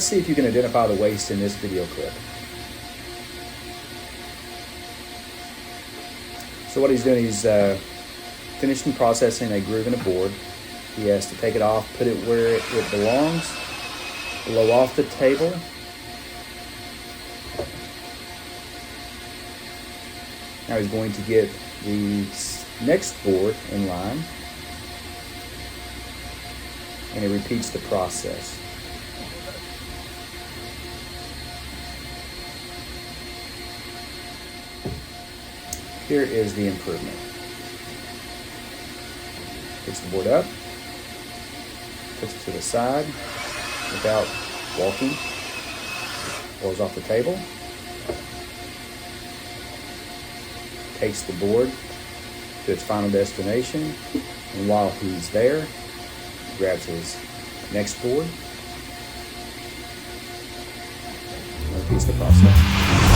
let's see if you can identify the waste in this video clip. So what he's doing, he's finishing processing a groove in a board. He has to take it off, put it where it belongs, blow off the table. Now he's going to get the next board in line, and he repeats the process. Here is the improvement. Picks the board up, puts it to the side without walking, rolls off the table, takes the board to its final destination, and while he's there, grabs his next board and repeats the process.